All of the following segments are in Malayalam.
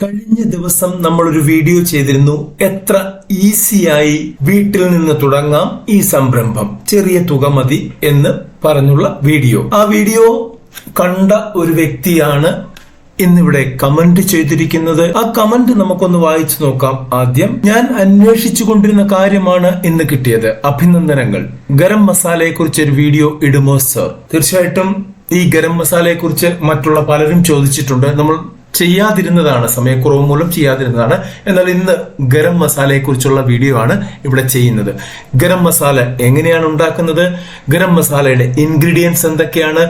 കഴിഞ്ഞ ദിവസം നമ്മളൊരു വീഡിയോ ചെയ്തിരുന്നു. എത്ര ഈസിയായി വീട്ടിൽ നിന്ന് തുടങ്ങാം ഈ സംരംഭം, ചെറിയ തുക മതി എന്ന് പറഞ്ഞുള്ള വീഡിയോ. ആ വീഡിയോ കണ്ട ഒരു വ്യക്തിയാണ് ഇന്നിവിടെ കമന്റ് ചെയ്തിരിക്കുന്നത്. ആ കമന്റ് നമുക്കൊന്ന് വായിച്ചു നോക്കാം. ആദ്യം, ഞാൻ അന്വേഷിച്ചു കൊണ്ടിരുന്ന കാര്യമാണ് ഇന്ന് കിട്ടിയത്. അഭിനന്ദനങ്ങൾ. ഗരം മസാലയെ കുറിച്ച് ഒരു വീഡിയോ ഇടുമോ സർ? തീർച്ചയായിട്ടും ഈ ഗരം മസാലയെ കുറിച്ച് മറ്റുള്ള പലരും ചോദിച്ചിട്ടുണ്ട്. നമ്മൾ ചെയ്യാതിരുന്നതാണ്, സമയക്കുറവ് മൂലം ചെയ്യാതിരുന്നതാണ്. എന്നാൽ ഇന്ന് ഗരം മസാലയെ കുറിച്ചുള്ള വീഡിയോ ആണ് ഇവിടെ ചെയ്യുന്നത്. ഗരം മസാല എങ്ങനെയാണ് ഉണ്ടാക്കുന്നത്, ഗരം മസാലയുടെ ഇൻഗ്രീഡിയൻസ് എന്തൊക്കെയാണ്,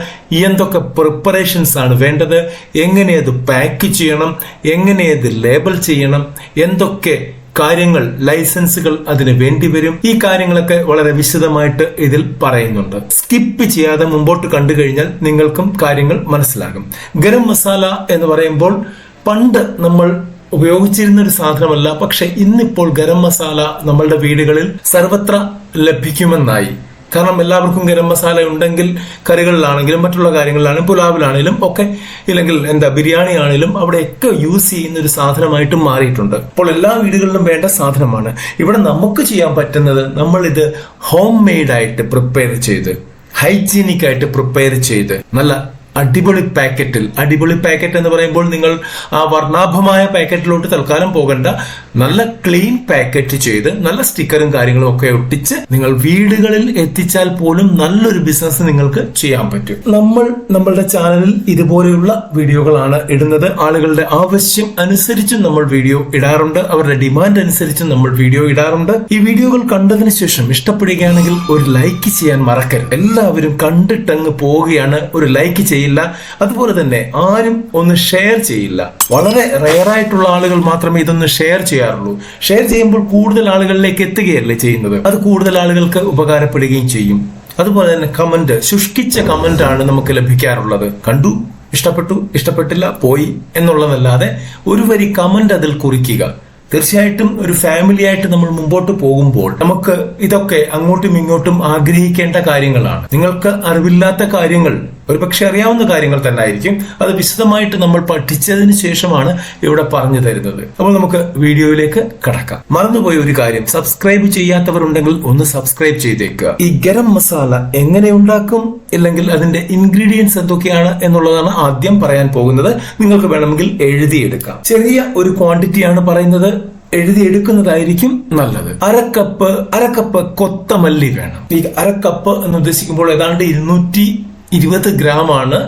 എന്തൊക്കെ പ്രിപ്പറേഷൻസ് ആണ് വേണ്ടത്, എങ്ങനെ അത് പാക്ക് ചെയ്യണം, എങ്ങനെ അത് ലേബൽ ചെയ്യണം, എന്തൊക്കെ കാര്യങ്ങൾ, ലൈസൻസുകൾ അതിന് വേണ്ടി വരും, ഈ കാര്യങ്ങളൊക്കെ വളരെ വിശദമായിട്ട് ഇതിൽ പറയുന്നുണ്ട്. സ്കിപ്പ് ചെയ്യാതെ മുമ്പോട്ട് കണ്ടു കഴിഞ്ഞാൽ നിങ്ങൾക്കും കാര്യങ്ങൾ മനസ്സിലാകും. ഗരം മസാല എന്ന് പറയുമ്പോൾ പണ്ട് നമ്മൾ ഉപയോഗിച്ചിരുന്ന ഒരു സാധനമല്ല, പക്ഷെ ഇന്നിപ്പോൾ ഗരം മസാല നമ്മളുടെ വീടുകളിൽ സർവത്ര ലഭിക്കുമെന്നായി. കാരണം എല്ലാവർക്കും ഗരം മസാല ഉണ്ടെങ്കിൽ കറികളിലാണെങ്കിലും മറ്റുള്ള കാര്യങ്ങളിലാണെങ്കിലും പുലാവിലാണെങ്കിലും ഒക്കെ, ഇല്ലെങ്കിൽ ബിരിയാണി ആണെങ്കിലും അവിടെയൊക്കെ യൂസ് ചെയ്യുന്ന ഒരു സാധനമായിട്ട് മാറിയിട്ടുണ്ട്. അപ്പോൾ എല്ലാ വീടുകളിലും വേണ്ട സാധനമാണ്. ഇവിടെ നമുക്ക് ചെയ്യാൻ പറ്റുന്നത്, നമ്മൾ ഇത് ഹോം മെയ്ഡ് ആയിട്ട് പ്രിപ്പയർ ചെയ്ത്, ഹൈജീനിക് ആയിട്ട് പ്രിപ്പയർ ചെയ്ത്, നല്ല അടിപൊളി പാക്കറ്റ് എന്ന് പറയുമ്പോൾ നിങ്ങൾ ആ വർണ്ണാഭമായ പാക്കറ്റിലോട്ട് തൽക്കാലം പോകണ്ട. നല്ല ക്ലീൻ പാക്കറ്റ് ചെയ്ത് നല്ല സ്റ്റിക്കറും കാര്യങ്ങളും ഒക്കെ ഒട്ടിച്ച് നിങ്ങൾ വീടുകളിൽ എത്തിച്ചാൽ പോലും നല്ലൊരു ബിസിനസ് നിങ്ങൾക്ക് ചെയ്യാൻ പറ്റും. നമ്മളുടെ ചാനലിൽ ഇതുപോലെയുള്ള വീഡിയോകളാണ് ഇടുന്നത്. ആളുകളുടെ ആവശ്യം അനുസരിച്ചും നമ്മൾ വീഡിയോ ഇടാറുണ്ട്, അവരുടെ ഡിമാൻഡ് അനുസരിച്ചും നമ്മൾ വീഡിയോ ഇടാറുണ്ട്. ഈ വീഡിയോകൾ കണ്ടതിന് ശേഷം ഇഷ്ടപ്പെടുകയാണെങ്കിൽ ഒരു ലൈക്ക് ചെയ്യാൻ മറക്കരുത്. എല്ലാവരും കണ്ടിട്ടങ്ങ് പോവുകയാണ്, ഒരു ലൈക്ക് ചെയ്യില്ല. അതുപോലെ തന്നെ ആരും ഒന്ന് ഷെയർ ചെയ്യില്ല. വളരെ റെയറായിട്ടുള്ള ആളുകൾ മാത്രമേ ഇതൊന്ന് ഷെയർ ചെയ്യാറുള്ളൂ. ഷെയർ ചെയ്യുമ്പോൾ കൂടുതൽ ആളുകളിലേക്ക് എത്തുകയല്ലേ ചെയ്യുന്നത്, അത് കൂടുതൽ ആളുകൾക്ക് ഉപകാരപ്പെടുകയും ചെയ്യും. അതുപോലെ തന്നെ കമന്റ്, ശുഷ്കിച്ച കമന്റ് ആണ് നമുക്ക് ലഭിക്കാറുള്ളത്. കണ്ടു, ഇഷ്ടപ്പെട്ടു, ഇഷ്ടപ്പെട്ടില്ല, പോയി എന്നുള്ളതല്ലാതെ ഒരു വരി കമന്റ് അതിൽ കുറിക്കുക. തീർച്ചയായിട്ടും ഒരു ഫാമിലി ആയിട്ട് നമ്മൾ മുമ്പോട്ട് പോകുമ്പോൾ നമുക്ക് ഇതൊക്കെ അങ്ങോട്ടും ഇങ്ങോട്ടും ആഗ്രഹിക്കേണ്ട കാര്യങ്ങളാണ്. നിങ്ങൾക്ക് അറിവില്ലാത്ത കാര്യങ്ങൾ ഒരുപക്ഷെ അറിയാവുന്ന കാര്യങ്ങൾ തന്നെ ആയിരിക്കും. അത് വിശദമായിട്ട് നമ്മൾ പഠിച്ചതിന് ശേഷമാണ് ഇവിടെ പറഞ്ഞു തരുന്നത്. അപ്പോൾ നമുക്ക് വീഡിയോയിലേക്ക് കടക്കാം. മറന്നുപോയ ഒരു കാര്യം, സബ്സ്ക്രൈബ് ചെയ്യാത്തവർ ഉണ്ടെങ്കിൽ ഒന്ന് സബ്സ്ക്രൈബ് ചെയ്തേക്കുക. ഈ ഗരം മസാല എങ്ങനെ ഉണ്ടാക്കും, ഇല്ലെങ്കിൽ അതിന്റെ ഇൻഗ്രീഡിയൻസ് എന്തൊക്കെയാണ് എന്നുള്ളതാണ് ആദ്യം പറയാൻ പോകുന്നത്. നിങ്ങൾക്ക് വേണമെങ്കിൽ എഴുതിയെടുക്കാം. ചെറിയ ഒരു ക്വാണ്ടിറ്റിയാണ് പറയുന്നത്, എഴുതിയെടുക്കുന്നതായിരിക്കും നല്ലത്. അരക്കപ്പ് കൊത്തമല്ലി വേണം. ഈ അരക്കപ്പ് എന്ന് ഉദ്ദേശിക്കുമ്പോൾ ഏതാണ്ട് 220 ഗ്രാം ആണ്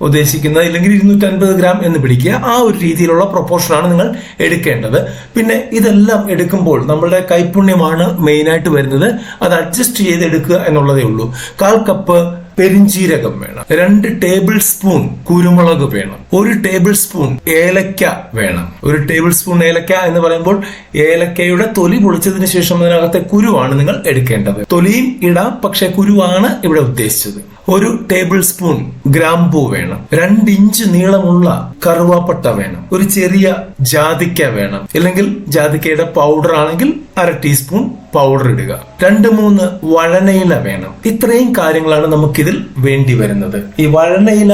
ഉദ്ദേശിക്കുന്നത്, ഇല്ലെങ്കിൽ 250 ഗ്രാം എന്ന് പിടിക്കുക. ആ ഒരു രീതിയിലുള്ള പ്രൊപ്പോർഷനാണ് നിങ്ങൾ എടുക്കേണ്ടത്. പിന്നെ ഇതെല്ലാം എടുക്കുമ്പോൾ നമ്മളുടെ കൈപുണ്യമാണ് മെയിനായിട്ട് വരുന്നത്. അത് അഡ്ജസ്റ്റ് ചെയ്തെടുക്കുക എന്നുള്ളതേ ഉള്ളൂ. 1/4 കപ്പ് പെരിഞ്ചീരകം വേണം, 2 ടേബിൾ സ്പൂൺ കുരുമുളക് വേണം, 1 ടേബിൾ സ്പൂൺ ഏലക്ക വേണം. 1 ടേബിൾ സ്പൂൺ ഏലക്ക എന്ന് പറയുമ്പോൾ ഏലക്കയുടെ തൊലി പൊളിച്ചതിന് ശേഷം അതിനകത്തെ കുരുവാണ് നിങ്ങൾ എടുക്കേണ്ടത്. തൊലിയും ഇടാം, പക്ഷെ കുരുവാണ് ഇവിടെ ഉദ്ദേശിച്ചത്. 1 ടേബിൾ സ്പൂൺ ഗ്രാമ്പൂ വേണം, 2 ഇഞ്ച് നീളമുള്ള കറുവാപ്പട്ട വേണം, ഒരു ചെറിയ ജാതിക്ക വേണം, ഇല്ലെങ്കിൽ ജാതിക്കയുടെ പൗഡർ ആണെങ്കിൽ 1/2 ടീസ്പൂൺ പൗഡർ ഇടുക, 2-3 വഴനയില വേണം. ഇത്രയും കാര്യങ്ങളാണ് നമുക്കിതിൽ വേണ്ടി വരുന്നത്. ഈ വഴനയില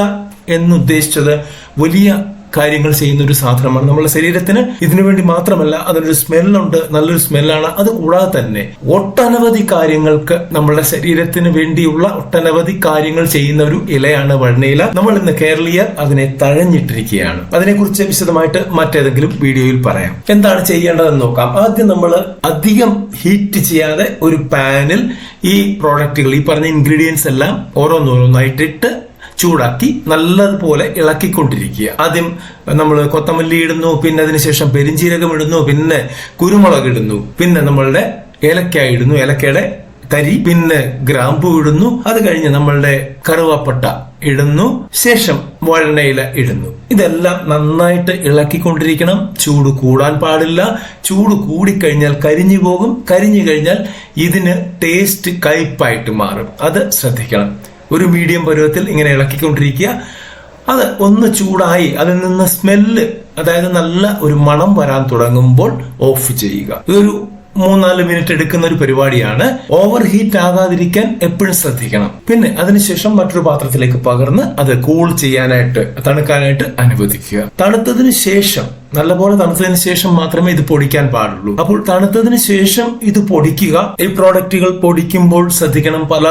എന്നുദ്ദേശിച്ചത് വലിയ കാര്യങ്ങൾ ചെയ്യുന്ന ഒരു സാധനമാണ് നമ്മുടെ ശരീരത്തിന്. ഇതിനു വേണ്ടി മാത്രമല്ല, അതിനൊരു സ്മെല്ലുണ്ട്, നല്ലൊരു സ്മെല്ലാണ്. അത് കൂടാതെ തന്നെ ഒട്ടനവധി കാര്യങ്ങൾക്ക്, നമ്മുടെ ശരീരത്തിന് വേണ്ടിയുള്ള ഒട്ടനവധി കാര്യങ്ങൾ ചെയ്യുന്ന ഒരു ഇലയാണ് വഴനയില. നമ്മൾ ഇന്ന് കേരളീയർ അതിനെ തഴഞ്ഞിട്ടിരിക്കുകയാണ്. അതിനെക്കുറിച്ച് വിശദമായിട്ട് മറ്റേതെങ്കിലും വീഡിയോയിൽ പറയാം. എന്താണ് ചെയ്യേണ്ടതെന്ന് നോക്കാം. ആദ്യം നമ്മൾ അധികം ഹീറ്റ് ചെയ്യാതെ ഒരു പാനിൽ ഈ പ്രോഡക്റ്റുകൾ, ഈ പറഞ്ഞ ഇൻഗ്രീഡിയൻസ് എല്ലാം ഓരോന്നോരോന്നായിട്ടിട്ട് ചൂടാക്കി നല്ലതുപോലെ ഇളക്കിക്കൊണ്ടിരിക്കുക. ആദ്യം നമ്മൾ കൊത്തമല്ലി ഇടുന്നു, പിന്നെ അതിനുശേഷം പെരിഞ്ചീരകം ഇടുന്നു, പിന്നെ കുരുമുളക് ഇടുന്നു, പിന്നെ നമ്മളുടെ ഏലക്ക ഇടുന്നു, ഏലക്കയുടെ തരി, പിന്നെ ഗ്രാമ്പൂ ഇടുന്നു, അത് കഴിഞ്ഞ് നമ്മളുടെ കറുവാപ്പട്ട ഇടുന്നു, ശേഷം വഴനയില ഇടുന്നു. ഇതെല്ലാം നന്നായിട്ട് ഇളക്കിക്കൊണ്ടിരിക്കണം. ചൂട് കൂടാൻ പാടില്ല. ചൂട് കൂടിക്കഴിഞ്ഞാൽ കരിഞ്ഞു പോകും. കരിഞ്ഞു കഴിഞ്ഞാൽ ഇതിന് ടേസ്റ്റ് കയ്പായിട്ട് മാറും. അത് ശ്രദ്ധിക്കണം. ഒരു മീഡിയം പരുവത്തിൽ ഇങ്ങനെ ഇളക്കിക്കൊണ്ടിരിക്കുക. അത് ഒന്ന് ചൂടായി അതിൽ നിന്ന് സ്മെല്ല്, അതായത് നല്ല ഒരു മണം വരാൻ തുടങ്ങുമ്പോൾ ഓഫ് ചെയ്യുക. ഇതൊരു 3-4 മിനിറ്റ് എടുക്കുന്ന ഒരു പരിപാടിയാണ്. ഓവർ ഹീറ്റ് ആകാതിരിക്കാൻ എപ്പോഴും ശ്രദ്ധിക്കണം. പിന്നെ അതിനുശേഷം മറ്റൊരു പാത്രത്തിലേക്ക് പകർന്ന് അത് കൂൾ ചെയ്യാനായിട്ട്, തണുക്കാനായിട്ട് അനുവദിക്കുക. തണുത്തതിന് ശേഷം, നല്ലപോലെ തണുത്തതിന് ശേഷം മാത്രമേ ഇത് പൊടിക്കാൻ പാടുള്ളൂ. അപ്പോൾ തണുത്തതിന് ശേഷം ഇത് പൊടിക്കുക. ഈ പ്രോഡക്റ്റുകൾ പൊടിക്കുമ്പോൾ ശ്രദ്ധിക്കണം, പല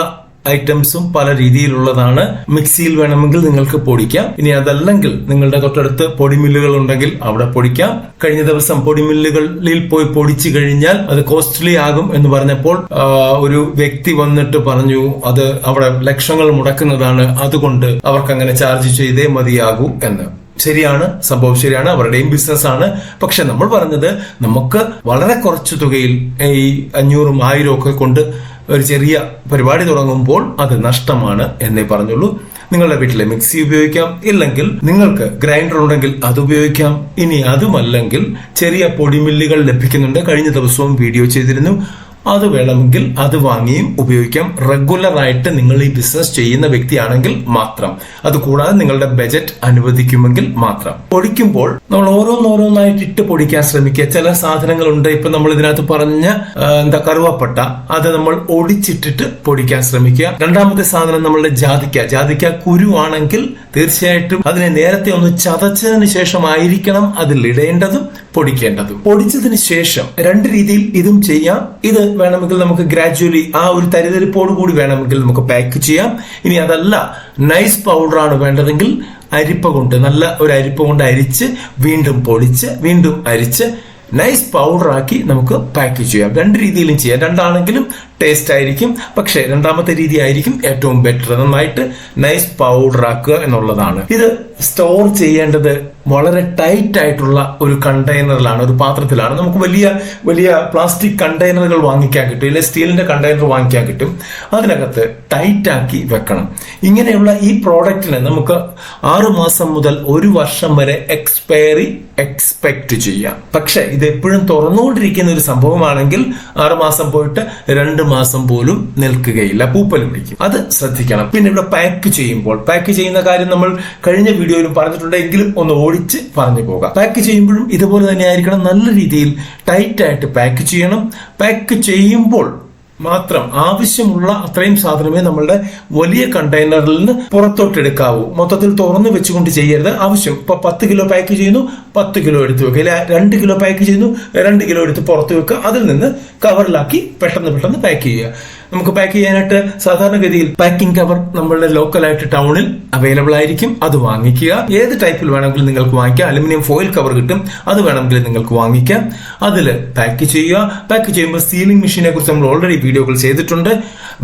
ഐറ്റംസും പല രീതിയിലുള്ളതാണ്. മിക്സിയിൽ വേണമെങ്കിൽ നിങ്ങൾക്ക് പൊടിക്കാം. ഇനി അതല്ലെങ്കിൽ നിങ്ങളുടെ തൊട്ടടുത്ത് പൊടിമില്ലുകൾ ഉണ്ടെങ്കിൽ അവിടെ പൊടിക്കാം. കഴിഞ്ഞ ദിവസം പൊടിമില്ലുകളിൽ പോയി പൊടിച്ചു കഴിഞ്ഞാൽ അത് കോസ്റ്റ്ലി ആകും എന്ന് പറഞ്ഞപ്പോൾ ഒരു വ്യക്തി വന്നിട്ട് പറഞ്ഞു അത് അവിടെ ലക്ഷങ്ങൾ മുടക്കുന്നതാണ്, അതുകൊണ്ട് അവർക്ക് അങ്ങനെ ചാർജ് ചെയ്തേ മതിയാകൂ എന്ന്. ശരിയാണ്, സംഭവം ശരിയാണ്, അവരുടെയും ബിസിനസ് ആണ്. പക്ഷെ നമ്മൾ പറഞ്ഞത് നമുക്ക് വളരെ കുറച്ച് തുകയിൽ ഈ 500-1000 ഒക്കെ കൊണ്ട് ഒരു ചെറിയ പരിപാടി തുടങ്ങുമ്പോൾ അത് നഷ്ടമാണ് എന്നേ പറഞ്ഞുള്ളൂ. നിങ്ങളുടെ വീട്ടിലെ മിക്സി ഉപയോഗിക്കാം, ഇല്ലെങ്കിൽ നിങ്ങൾക്ക് ഗ്രൈൻഡർ ഉണ്ടെങ്കിൽ അത് ഉപയോഗിക്കാം. ഇനി അതുമല്ലെങ്കിൽ ചെറിയ പൊടിമില്ലുകൾ ലഭിക്കുന്നുണ്ട്. കഴിഞ്ഞ ദിവസവും വീഡിയോ ചെയ്തിരുന്നു. അത് വേണമെങ്കിൽ അത് വാങ്ങിയും ഉപയോഗിക്കാം. റെഗുലർ ആയിട്ട് നിങ്ങൾ ഈ ബിസിനസ് ചെയ്യുന്ന വ്യക്തിയാണെങ്കിൽ മാത്രം, അതുകൂടാതെ നിങ്ങളുടെ ബജറ്റ് അനുവദിക്കുമെങ്കിൽ മാത്രം. പൊടിക്കുമ്പോൾ നമ്മൾ ഓരോന്നോരോന്നായിട്ട് ഇട്ട് പൊടിക്കാൻ ശ്രമിക്കുക. ചില സാധനങ്ങളുണ്ട്, ഇപ്പൊ നമ്മൾ ഇതിനകത്ത് പറഞ്ഞ കറുവപ്പട്ട, അത് നമ്മൾ ഒടിച്ചിട്ടിട്ട് പൊടിക്കാൻ ശ്രമിക്കുക. രണ്ടാമത്തെ സാധനം നമ്മളുടെ ജാതിക്ക കുരുവാണെങ്കിൽ തീർച്ചയായിട്ടും അതിനെ നേരത്തെ ഒന്ന് ചതച്ചതിന് ശേഷമായിരിക്കണം അതിൽ ഇടേണ്ടതും പൊടിക്കേണ്ടതും. പൊടിച്ചതിന് ശേഷം 2 രീതിയിൽ ഇതും ചെയ്യാം. ഇത് വേണമെങ്കിൽ നമുക്ക് ഗ്രാജുവലി ആ ഒരു തരിതരിപ്പോട് കൂടി വേണമെങ്കിൽ നമുക്ക് പാക്ക് ചെയ്യാം. ഇനി അതല്ല, നൈസ് പൗഡറാണ് വേണ്ടതെങ്കിൽ അരിപ്പ കൊണ്ട്, നല്ല ഒരു അരിപ്പ കൊണ്ട് അരിച്ച് വീണ്ടും പൊടിച്ച് വീണ്ടും അരിച്ച് നൈസ് പൗഡറാക്കി നമുക്ക് പാക്ക് ചെയ്യാം. 2 രീതിയിലും ചെയ്യാം. രണ്ടാണെങ്കിലും ടേസ്റ്റ് ആയിരിക്കും. പക്ഷെ രണ്ടാമത്തെ രീതി ആയിരിക്കും ഏറ്റവും ബെറ്റർ. നന്നായിട്ട് നൈസ് പൗഡർ ആക്കുക എന്നുള്ളതാണ്. ഇത് സ്റ്റോർ ചെയ്യേണ്ടത് വളരെ ടൈറ്റ് ആയിട്ടുള്ള ഒരു കണ്ടെയ്നറിലാണ്, ഒരു പാത്രത്തിലാണ്. നമുക്ക് വലിയ വലിയ പ്ലാസ്റ്റിക് കണ്ടെയ്നറുകൾ വാങ്ങിക്കാൻ കിട്ടും, ഇല്ലെ സ്റ്റീലിന്റെ കണ്ടെയ്നർ വാങ്ങിക്കാൻ കിട്ടും. അതിനകത്ത് ടൈറ്റ് ആക്കി വെക്കണം. ഇങ്ങനെയുള്ള ഈ പ്രോഡക്റ്റിന് നമുക്ക് 6 മാസം മുതൽ 1 വർഷം വരെ എക്സ്പയറി എക്സ്പെക്ട് ചെയ്യാം. പക്ഷെ ഇത് എപ്പോഴും തുറന്നുകൊണ്ടിരിക്കുന്ന ഒരു സംഭവമാണെങ്കിൽ 6 മാസം പോയിട്ട് 2 മാസം പോലും നിൽക്കുകയില്ല, പൂപ്പൽ പിടിക്കും. അത് ശ്രദ്ധിക്കണം. പിന്നെ ഇവിടെ പാക്ക് ചെയ്യുന്ന കാര്യം നമ്മൾ കഴിഞ്ഞ വീഡിയോയിലും പറഞ്ഞിട്ടുണ്ട്, എങ്കിലും ഒന്ന് ഓടിച്ച് പറഞ്ഞു പോകാം. പാക്ക് ചെയ്യുമ്പോഴും ഇതുപോലെ തന്നെ ആയിരിക്കണം. നല്ല രീതിയിൽ ടൈറ്റ് ആയിട്ട് പാക്ക് ചെയ്യണം. പാക്ക് ചെയ്യുമ്പോൾ മാത്രം ആവശ്യമുള്ള അത്രയും സാധനമേ നമ്മളുടെ വലിയ കണ്ടെയ്നറിൽ നിന്ന് പുറത്തോട്ട് എടുക്കാവൂ. മൊത്തത്തിൽ തുറന്നു വെച്ചുകൊണ്ട് ചെയ്യരുത്. ആവശ്യം ഇപ്പൊ 10 കിലോ പാക്ക് ചെയ്യുന്നു, 10 കിലോ എടുത്ത് വെക്കുക. ഇല്ല 2 കിലോ പാക്ക് ചെയ്യുന്നു, 2 കിലോ എടുത്ത് പുറത്ത് വെക്കുക. അതിൽ നിന്ന് കവറിലാക്കി പെട്ടെന്ന് പാക്ക് ചെയ്യുക. നമുക്ക് പാക്ക് ചെയ്യാനായിട്ട് സാധാരണഗതിയിൽ പാക്കിംഗ് കവർ നമ്മളുടെ ലോക്കലായിട്ട് ടൗണിൽ അവൈലബിൾ ആയിരിക്കും. അത് വാങ്ങിക്കുക. ഏത് ടൈപ്പിൽ വേണമെങ്കിലും നിങ്ങൾക്ക് വാങ്ങിക്കാം. അലുമിനിയം ഫോയിൽ കവർ കിട്ടും, അത് വേണമെങ്കിൽ നിങ്ങൾക്ക് വാങ്ങിക്കാം. അതിൽ പാക്ക് ചെയ്യുക. പാക്ക് ചെയ്യുമ്പോൾ സീലിംഗ് മെഷീനെ കുറിച്ച് നമ്മൾ ഓൾറെഡി വീഡിയോകൾ ചെയ്തിട്ടുണ്ട്.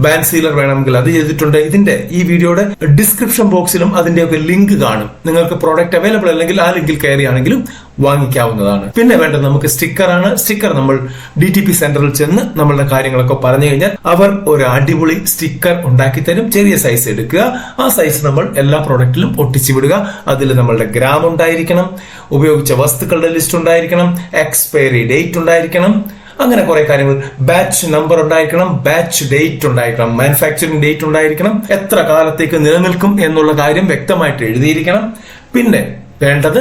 ബാൻഡ് സീലർ വേണമെങ്കിൽ അത് ചെയ്തിട്ടുണ്ട്. ഇതിന്റെ ഈ വീഡിയോയുടെ ഡിസ്ക്രിപ്ഷൻ ബോക്സിലും അതിന്റെയൊക്കെ ലിങ്ക് കാണും. നിങ്ങൾക്ക് പ്രോഡക്റ്റ് അവൈലബിൾ അല്ലെങ്കിൽ ആ ലിങ്കിൽ കയറിയാണെങ്കിലും വാങ്ങിക്കാവുന്നതാണ്. പിന്നെ വേണ്ടത് നമുക്ക് സ്റ്റിക്കറാണ്. സ്റ്റിക്കർ നമ്മൾ DTP സെന്ററിൽ ചെന്ന് നമ്മളുടെ കാര്യങ്ങളൊക്കെ പറഞ്ഞു കഴിഞ്ഞാൽ അവർ ഒരു അടിപൊളി സ്റ്റിക്കർ ഉണ്ടാക്കി തരും. ചെറിയ സൈസ് എടുക്കുക. ആ സൈസ് നമ്മൾ എല്ലാ പ്രോഡക്റ്റിലും ഒട്ടിച്ചു വിടുക. അതിൽ നമ്മളുടെ ഗ്രാം ഉണ്ടായിരിക്കണം, ഉപയോഗിച്ച വസ്തുക്കളുടെ ലിസ്റ്റ് ഉണ്ടായിരിക്കണം, എക്സ്പയറി ഡേറ്റ് ഉണ്ടായിരിക്കണം, അങ്ങനെ കുറെ കാര്യങ്ങൾ. ബാച്ച് നമ്പർ ഉണ്ടായിരിക്കണം, ബാച്ച് ഡേറ്റ് ഉണ്ടായിരിക്കണം, മാനുഫാക്ചറിംഗ് ഡേറ്റ് ഉണ്ടായിരിക്കണം, എത്ര കാലത്തേക്ക് നിലനിൽക്കും എന്നുള്ള കാര്യം വ്യക്തമായിട്ട് എഴുതിയിരിക്കണം. പിന്നെ വേണ്ടത്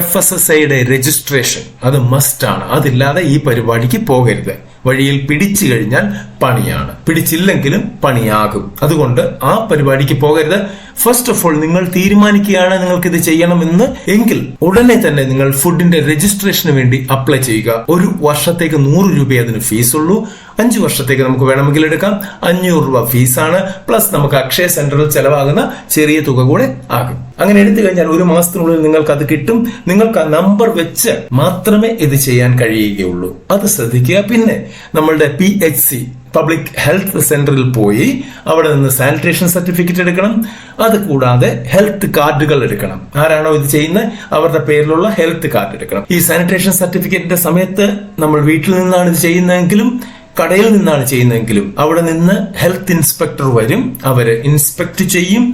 FSSAIയുടെ രജിസ്ട്രേഷൻ. അത് മസ്റ്റ് ആണ്. അതില്ലാതെ ഈ പരിപാടിക്ക് പോകരുത്. വഴിയിൽ പിടിച്ചു കഴിഞ്ഞാൽ പണിയാണ്, പിടിച്ചില്ലെങ്കിലും പണിയാകും. അതുകൊണ്ട് ആ പരിപാടിക്ക് പോകരുത്. ഫസ്റ്റ് ഓഫ് ഓൾ നിങ്ങൾ തീരുമാനിക്കുകയാണ് നിങ്ങൾക്ക് ഇത് ചെയ്യണമെന്ന് എങ്കിൽ ഉടനെ തന്നെ നിങ്ങൾ ഫുഡിന്റെ രജിസ്ട്രേഷന് വേണ്ടി അപ്ലൈ ചെയ്യുക. 1 വർഷത്തേക്ക് 100 രൂപ അതിന് ഫീസ് ഉള്ളൂ. 5 വർഷത്തേക്ക് നമുക്ക് വേണമെങ്കിൽ എടുക്കാം. 500 രൂപ ഫീസാണ്. പ്ലസ് നമുക്ക് അക്ഷയ സെന്ററിൽ ചെലവാകുന്ന ചെറിയ തുക കൂടെ ആകും. അങ്ങനെ എടുത്തു കഴിഞ്ഞാൽ 1 മാസത്തിനുള്ളിൽ നിങ്ങൾക്ക് അത് കിട്ടും. നിങ്ങൾക്ക് ആ നമ്പർ വെച്ച് മാത്രമേ ഇത് ചെയ്യാൻ കഴിയുകയുള്ളൂ. അത് ശ്രദ്ധിക്കുക. പിന്നെ നമ്മളുടെ PHC പബ്ലിക് ഹെൽത്ത് സെന്ററിൽ പോയി അവിടെ നിന്ന് സാനിറ്റേഷൻ സർട്ടിഫിക്കറ്റ് എടുക്കണം. അത് കൂടാതെ ഹെൽത്ത് കാർഡുകൾ എടുക്കണം. ആരാണോ ഇത് ചെയ്യുന്നത് അവരുടെ പേരിലുള്ള ഹെൽത്ത് കാർഡ് എടുക്കണം. ഈ സാനിറ്റേഷൻ സർട്ടിഫിക്കറ്റിന്റെ സമയത്ത് നമ്മൾ വീട്ടിൽ നിന്നാണ് ഇത് ചെയ്യുന്നതെങ്കിലും കടയിൽ നിന്നാണ് ചെയ്യുന്നതെങ്കിലും അവിടെ നിന്ന് ഹെൽത്ത് ഇൻസ്പെക്ടർ വരും. അവര് ഇൻസ്പെക്ട് ചെയ്യും.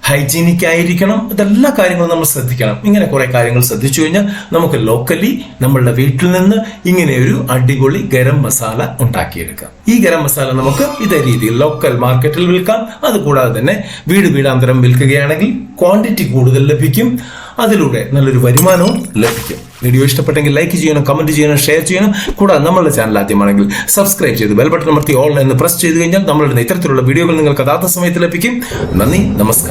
ഹൈജീനിക് ആയിരിക്കണം. ഇതെല്ലാ കാര്യങ്ങളും നമ്മൾ ശ്രദ്ധിക്കണം. ഇങ്ങനെ കുറെ കാര്യങ്ങൾ ശ്രദ്ധിച്ചു കഴിഞ്ഞാൽ നമുക്ക് ലോക്കലി നമ്മളുടെ വീട്ടിൽ നിന്ന് ഇങ്ങനെ ഒരു അടിപൊളി ഗരം മസാല ഉണ്ടാക്കിയെടുക്കാം. ഈ ഗരം മസാല നമുക്ക് ഇതേ രീതിയിൽ ലോക്കൽ മാർക്കറ്റിൽ വിൽക്കാം. അതുകൂടാതെ തന്നെ വീടാന്തരം വിൽക്കുകയാണെങ്കിൽ ക്വാണ്ടിറ്റി കൂടുതൽ ലഭിക്കും. അതിലൂടെ നല്ലൊരു വരുമാനവും ലഭിക്കും. വീഡിയോ ഇഷ്ടപ്പെട്ടെങ്കിൽ ലൈക്ക് ചെയ്യണം, കമന്റ് ചെയ്യണം, ഷെയർ ചെയ്യണം. കൂടാതെ നമ്മളുടെ ചാനൽ ആദ്യമാണെങ്കിൽ സബ്സ്ക്രൈബ് ചെയ്ത് ബെൽ ബട്ടൺ അമർത്തി ഓൾ എന്ന് പ്രസ് ചെയ്ത് കഴിഞ്ഞാൽ നമ്മളുടെ ഇത്തരത്തിലുള്ള വീഡിയോകൾ നിങ്ങൾക്ക് യഥാർത്ഥ സമയത്ത് ലഭിക്കും. നന്ദി, നമസ്കാരം.